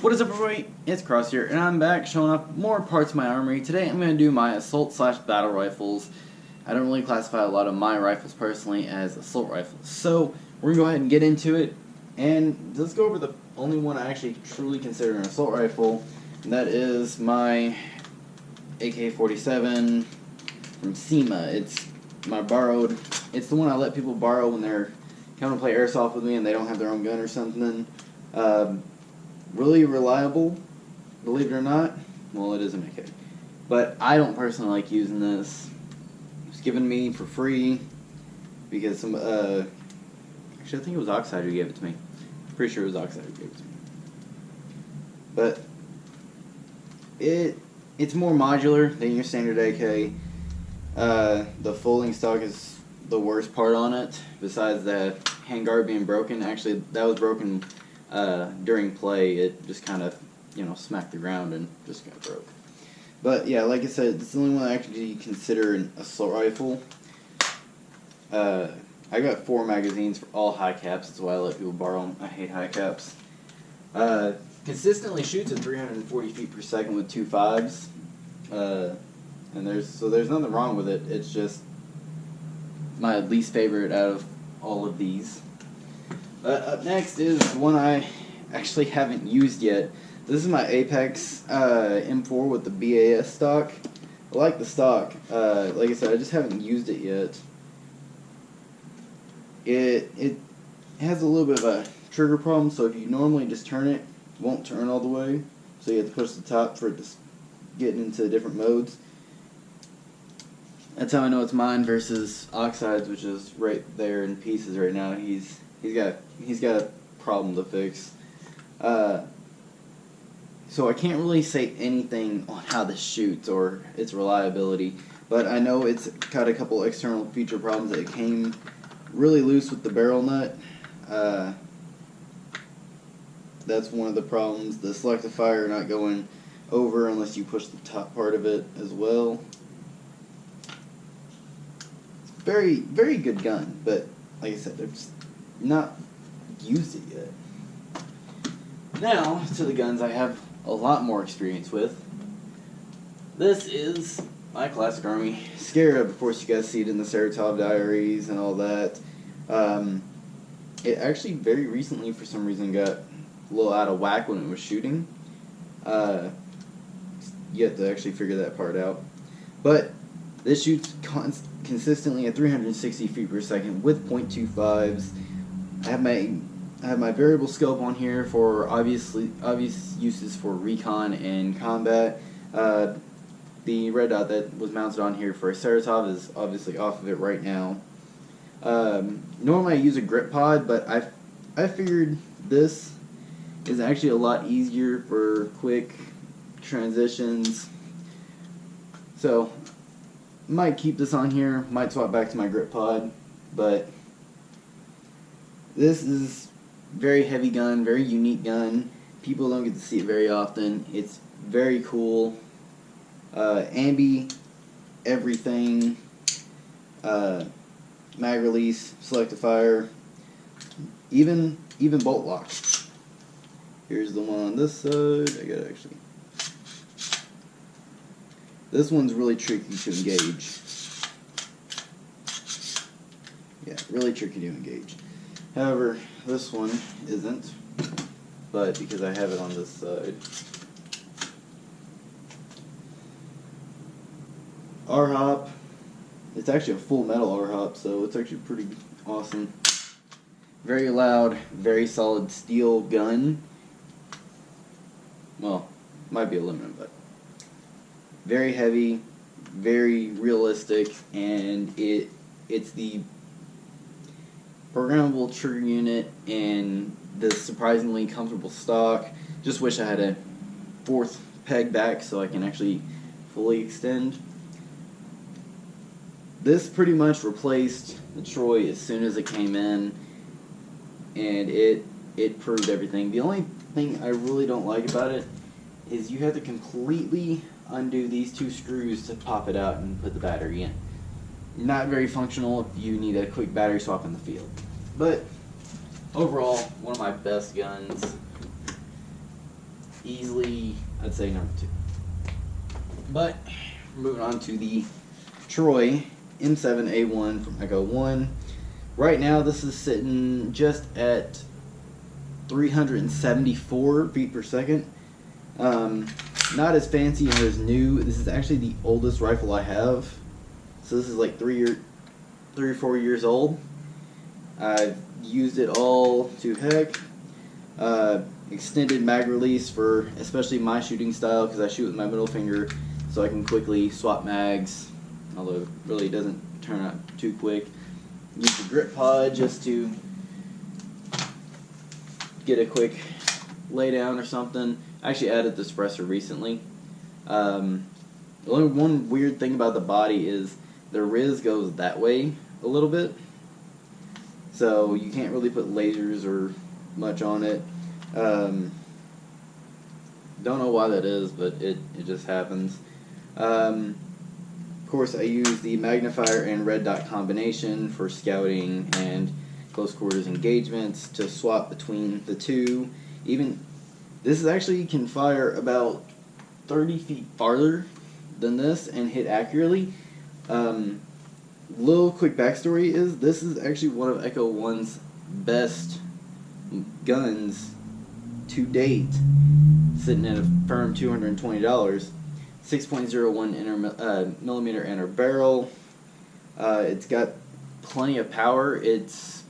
What is up, everybody? It's Cross here, and I'm back showing off more parts of my armory. Today I'm going to do my assault/battle rifles. I don't really classify a lot of my rifles personally as assault rifles. So we're going to go ahead and get into it, and let's go over the only one I actually truly consider an assault rifle, and that is my AK-47 from SEMA. It's my borrowed. It's the one I let people borrow when they're coming to play airsoft with me and they don't have their own gun or something. Really reliable, believe it or not. Well, it is an AK. But I don't personally like using this. It was given me for free because some, actually I think it was Oxide who gave it to me. Pretty sure it was Oxide who gave it to me. But it's more modular than your standard AK. The folding stock is the worst part on it, besides the handguard being broken. Actually, that was broken during play. It just kind of, smacked the ground and just got broke. But yeah, like I said, it's the only one I actually consider an assault rifle. I got 4 magazines for all high caps. That's why I let people borrow them. I hate high caps. Consistently shoots at 340 feet per second with 2.5s. And there's nothing wrong with it. It's just my least favorite out of all of these. Up next is one I actually haven't used yet. This is my Apex M4 with the BAS stock. I like the stock. Like I said, I just haven't used it yet. It has a little bit of a trigger problem, so if you normally just turn it, it won't turn all the way. So you have to push the top for it to get into different modes. That's how I know it's mine versus Oxide's, which is right there in pieces right now. He's got a problem to fix. So I can't really say anything on how this shoots or its reliability, but I know it's got a couple external feature problems. It came really loose with the barrel nut. That's one of the problems. The selective fire not going over unless you push the top part of it as well. It's a very, very good gun, but like I said, I've just not used it yet. Now to the guns I have a lot more experience with. This is my classic army Scarab. Of course, you guys see it in the Saratov diaries and all that. It actually very recently, for some reason, got a little out of whack when it was shooting. You have to actually figure that part out. But this shoots consistently at 360 feet per second with .25s. I have my variable scope on here for obvious uses for recon and combat. The red dot that was mounted on here for Saratov is obviously off of it right now. Normally I use a grip pod, but I figured this is actually a lot easier for quick transitions. So might keep this on here, might swap back to my grip pod, but this is very heavy gun, very unique gun. People don't get to see it very often. It's very cool. Ambi, everything, mag release, selective fire, even bolt lock. Here's the one on this side. I gotta actually. This one's really tricky to engage. Yeah, really tricky to engage. However, this one isn't, but because I have it on this side. R-Hop. It's actually a full metal R-Hop, so it's actually pretty awesome. Very loud, very solid steel gun. Well, might be aluminum, but very heavy, very realistic, and it's the programmable trigger unit and the surprisingly comfortable stock. Just wish I had a 4th peg back so I can actually fully extend. This pretty much replaced the Troy as soon as it came in, and it proved everything. The only thing I really don't like about it is you have to completely undo these 2 screws to pop it out and put the battery in. Not very functional if you need a quick battery swap in the field. But overall, one of my best guns. easily, I'd say, number 2. But moving on to the Troy M7A1 from Echo One. Right now, this is sitting just at 374 feet per second. Not as fancy and as new. This is actually the oldest rifle I have. So this is like 3 or 4 years old. I've used it all to heck. Extended mag release for especially my shooting style, because I shoot with my middle finger, so I can quickly swap mags, although it really doesn't turn out too quick. Use the grip pod just to get a quick laydown or something. I actually added the suppressor recently. The only one weird thing about the body is the Riz goes that way a little bit, so you can't really put lasers or much on it. Don't know why that is, but it just happens. Of course, I use the magnifier and red dot combination for scouting and close quarters engagements to swap between the two. Even this is actually can fire about 30 feet farther than this and hit accurately. Little quick backstory is this is actually one of Echo One's best guns to date, sitting at a firm $220. 6.01 millimeter inner barrel. It's got plenty of power. It's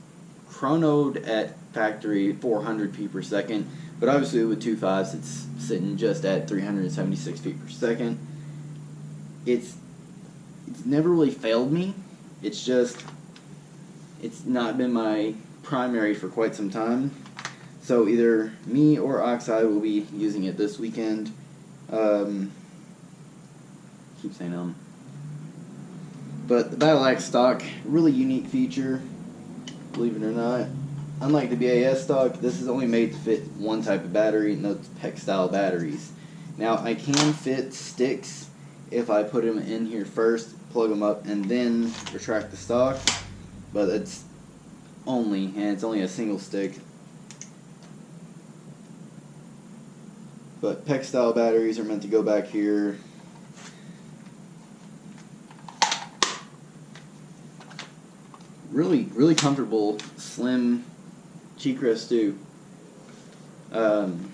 chronoed at factory 400 feet per second, but obviously with 2.5s it's sitting just at 376 feet per second. It's never really failed me. It's just it's not been my primary for quite some time. So either me or Oxide will be using it this weekend. Keep saying But the Battle Axe stock, really unique feature, believe it or not. Unlike the BAS stock, this is only made to fit one type of battery, and those PEX style batteries. Now I can fit sticks if I put them in here first, plug them up, and then retract the stock. But it's only a single stick. But PEX style batteries are meant to go back here. Really comfortable, slim cheek rest too. And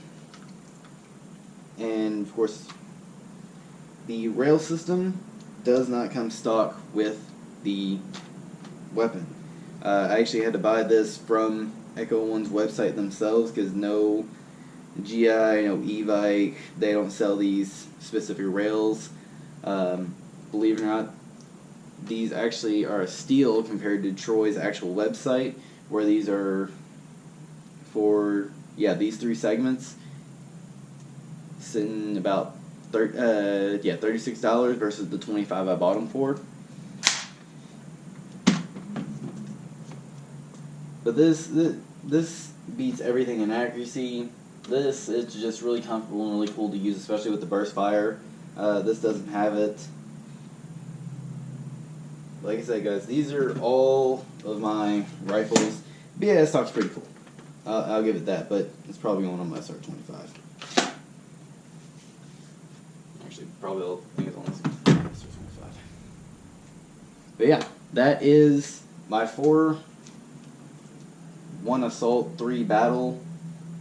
of course, the rail system does not come stock with the weapon. I actually had to buy this from Echo One's website themselves, because no GI, no Evike, they don't sell these specific rails. Believe it or not, these actually are a steal compared to Troy's actual website, where these are for, these 3 segments, sitting about $36 versus the $25 I bought them for. But this beats everything in accuracy. This is just really comfortable and really cool to use, especially with the burst fire. This doesn't have it. Like I said, guys, these are all of my rifles. BAS stock's pretty cool. I'll give it that, but it's probably going on my SR25. Actually, probably I think it's on my SR25. But yeah, that is my 4, 1 assault, 3 battle.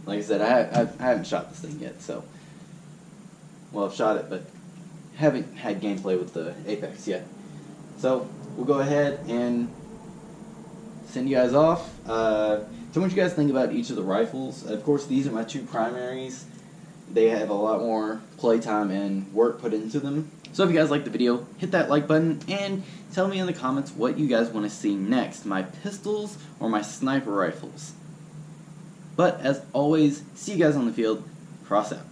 Like I said, I haven't shot this thing yet, so, well, I've shot it, but haven't had gameplay with the Apex yet. So we'll go ahead and send you guys off. Tell me what you guys think about each of the rifles. Of course, these are my 2 primaries. They have a lot more playtime and work put into them. So if you guys liked the video, hit that like button and tell me in the comments what you guys want to see next, my pistols or my sniper rifles. But as always, see you guys on the field. Cross out.